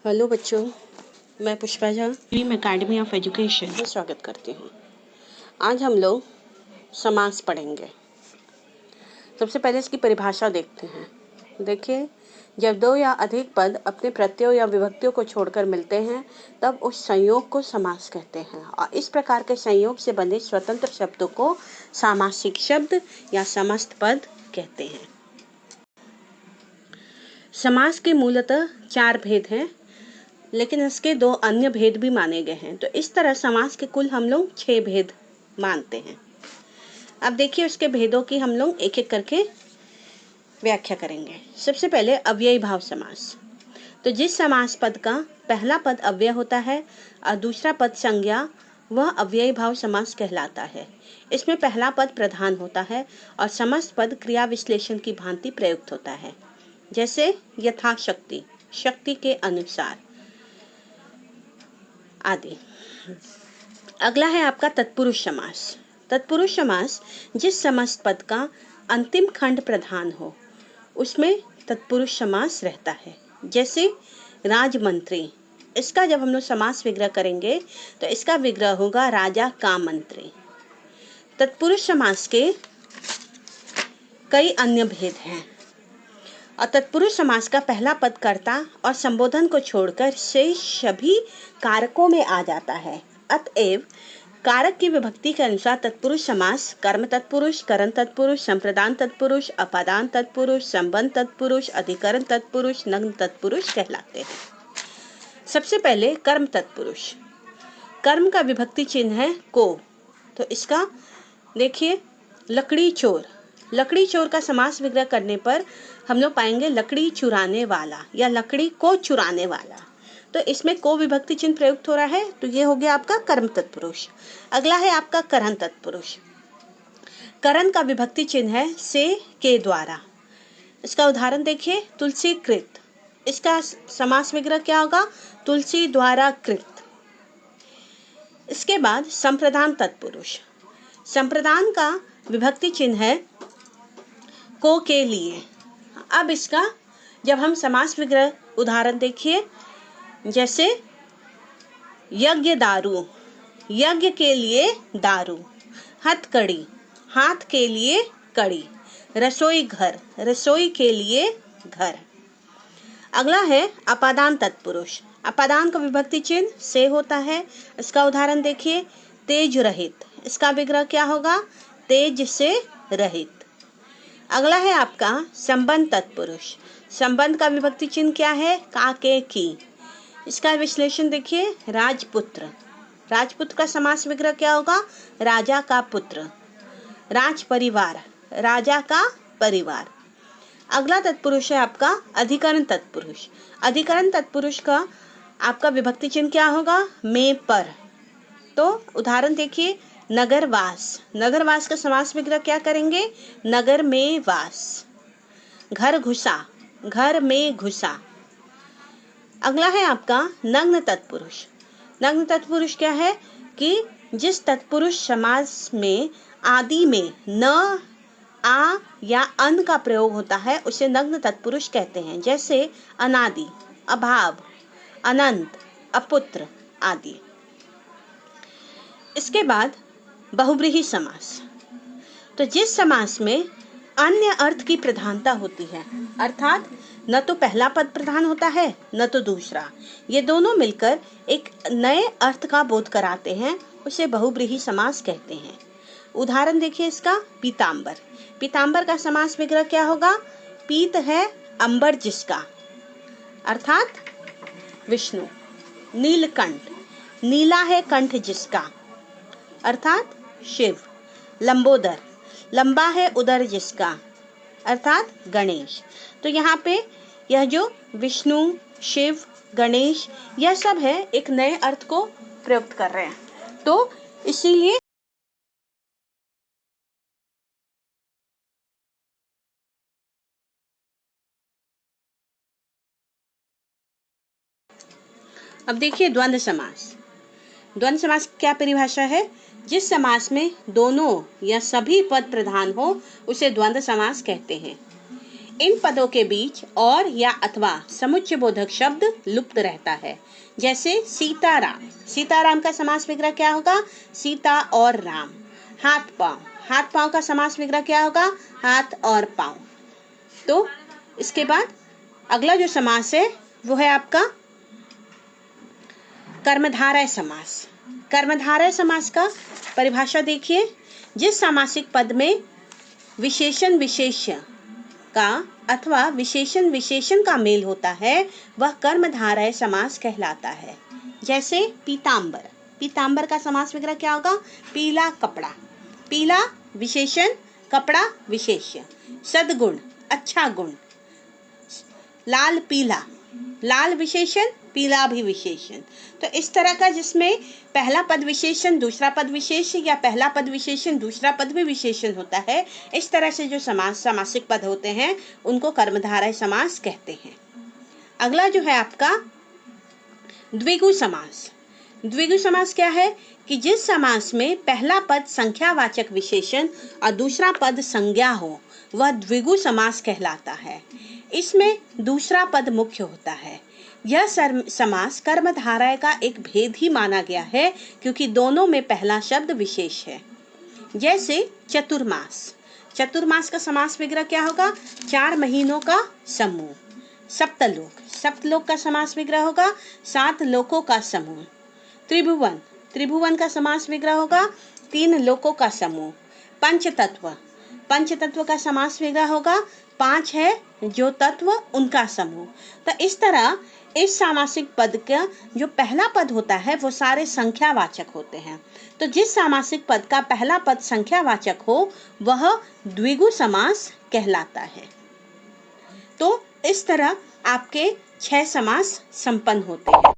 Hello बच्चों, मैं Pushpa Jha dream academy of education में स्वागत करती हूँ। आज हम लोग समास पढ़ेंगे। सबसे पहले इसकी परिभाषा देखते हैं। देखिए, जब दो या अधिक पद अपने प्रत्ययों या विभक्तियों को छोड़कर मिलते हैं तब उस संयोग को समास कहते हैं और इस प्रकार के संयोग से बने स्वतंत्र शब्दों को सामासिक शब्द या समस्त पद कहते हैं। समास के मूलतः 4 भेद हैं, लेकिन इसके 2 अन्य भेद भी माने गए हैं। तो इस तरह समास के कुल हम लोग 6 भेद मानते हैं। अब देखिए, उसके भेदों की हम लोग एक एक करके व्याख्या करेंगे। सबसे पहले अव्ययी भाव समास। तो जिस समास पद का पहला पद अव्यय होता है और दूसरा पद संज्ञा, वह अव्ययी भाव समास कहलाता है। इसमें पहला पद प्रधान होता है और समस्त पद क्रिया विश्लेषण की भांति प्रयुक्त होता है, जैसे यथाशक्ति, शक्ति के अनुसार आदि। अगला है आपका तत्पुरुष समास। तत्पुरुष समास जिस समस्त पद का अंतिम खंड प्रधान हो उसमें तत्पुरुष समास रहता है, जैसे राजमंत्री। इसका जब हम लोग समास विग्रह करेंगे तो इसका विग्रह होगा राजा का मंत्री। तत्पुरुष समास के कई अन्य भेद हैं और तत्पुरुष समास का पहला पद कर्ता और संबोधन को छोड़कर शेष सभी कारकों में आ जाता है। अतएव कारक की विभक्ति के अनुसार तत्पुरुष समास कर्म तत्पुरुष, करण तत्पुरुष, संप्रदान तत्पुरुष, अपादान तत्पुरुष, संबंध तत्पुरुष, अधिकरण तत्पुरुष, नग्न तत्पुरुष कहलाते हैं। सबसे पहले कर्म तत्पुरुष। कर्म का विभक्ति चिन्ह है को। तो इसका देखिए, लकड़ी चोर। लकड़ी चोर का समास विग्रह करने पर हम लोग पाएंगे लकड़ी चुराने वाला या लकड़ी को चुराने वाला। तो इसमें को विभक्ति चिन्ह प्रयुक्त हो रहा है, तो ये हो गया आपका कर्म तत्पुरुष। अगला है आपका करण तत्पुरुष। करण का विभक्ति चिन्ह है से, के द्वारा। इसका उदाहरण देखिए, तुलसी कृत। इसका समास विग्रह क्या होगा? तुलसी द्वारा कृत। इसके बाद संप्रदान तत्पुरुष। संप्रदान का विभक्ति चिन्ह है को के लिए। अब इसका जब हम समास विग्रह उदाहरण देखिए, जैसे यज्ञ दारू, यज्ञ के लिए दारू। हथकड़ी, हाथ के लिए कड़ी। रसोई घर, रसोई के लिए घर। अगला है अपादान तत्पुरुष। अपादान का विभक्ति चिन्ह से होता है। इसका उदाहरण देखिए, तेज रहित। इसका विग्रह क्या होगा? तेज से रहित। अगला है आपका संबंध तत्पुरुष। संबंध का विभक्ति चिन्ह क्या है? का, के, की। इसका विश्लेषण देखिए, राजपुत्र। राजपुत्र का समास विग्रह क्या होगा? राजा का पुत्र। राज परिवार, राजा का परिवार। अगला तत्पुरुष है आपका अधिकरण तत्पुरुष। अधिकरण तत्पुरुष का आपका विभक्ति चिन्ह क्या होगा? में, पर। तो उदाहरण देखिए, नगरवास। नगरवास का समास विग्रह क्या करेंगे? नगर में वास। घर घुसा, घर में घुसा। अगला है आपका नग्न तत्पुरुष। नग्न तत्पुरुष क्या है कि जिस तत्पुरुष समास में आदि में न, आ या अन का प्रयोग होता है उसे नग्न तत्पुरुष कहते हैं, जैसे अनादि, अभाव, अनंत, अपुत्र आदि। इसके बाद बहुव्रीहि समास। तो जिस समास में अन्य अर्थ की प्रधानता होती है, अर्थात न तो पहला पद प्रधान होता है न तो दूसरा, ये दोनों मिलकर एक नए अर्थ का बोध कराते हैं, उसे बहुव्रीहि समास कहते हैं। उदाहरण देखिए इसका, पीतांबर। पीतांबर का समास विग्रह क्या होगा? पीत है अंबर जिसका, अर्थात विष्णु। नीलकंठ, नीला है कंठ जिसका, अर्थात शिव। लंबोदर, लंबा है उदर जिसका, अर्थात गणेश। तो यहाँ पे यह जो विष्णु, शिव, गणेश, यह सब है एक नए अर्थ को प्रयुक्त कर रहे हैं। तो इसीलिए अब देखिए द्वंद्व समास। द्वंद्व समास क्या परिभाषा है? जिस समास में दोनों या सभी पद प्रधान हो उसे द्वंद्व समास कहते हैं। इन पदों के बीच और या अथवा समुच्चय बोधक शब्द लुप्त रहता है। जैसे सीताराम, सीताराम का समास विग्रह क्या होगा? सीता और राम। हाथ पांव, हाथ पांव का समास विग्रह क्या होगा? हाथ और पांव। तो इसके बाद अगला जो समास है वो है आपका कर्मधारय समास। कर्मधारय समास का परिभाषा देखिए, जिस सामासिक पद में विशेषण विशेष्य का अथवा विशेषण विशेषण का मेल होता है वह कर्मधारय समास कहलाता है। जैसे पीतांबर, पीतांबर का समास विग्रह क्या होगा? पीला कपड़ा, पीला विशेषण, कपड़ा विशेष्य। सद्गुण, अच्छा गुण। लाल पीला, लाल विशेषण, पीला भी विशेषण। तो इस तरह का जिसमें पहला पद विशेषण दूसरा पद विशेषण या पहला पद विशेषण दूसरा पद भी विशेषण होता है, इस तरह से जो सामासिक पद होते हैं उनको कर्मधारय समास कहते हैं। अगला जो है आपका द्विगु समास। द्विगु समास क्या है कि जिस समास में पहला पद संख्यावाचक विशेषण और दूसरा पद संज्ञा हो वह द्विगु समास कहलाता है। इसमें दूसरा पद मुख्य होता है। यह समास कर्मधारय का एक भेद ही माना गया है क्योंकि दोनों में पहला शब्द विशेष है। जैसे चतुर्मास, चतुर्मास का समास विग्रह क्या होगा? 4 महीनों का समूह। सप्तलोक, सप्तलोक का समास विग्रह होगा 7 लोकों का समूह। त्रिभुवन, त्रिभुवन का समास विग्रह होगा 3 लोकों का समूह। पंचतत्व, पंचतत्व का समास विग्रह होगा 5 है जो तत्व उनका समूह। तो इस तरह इस सामासिक पद का जो पहला पद होता है वो सारे संख्यावाचक होते हैं। तो जिस सामासिक पद का पहला पद संख्यावाचक हो वह द्विगु समास कहलाता है। तो इस तरह आपके 6 समास संपन्न होते हैं।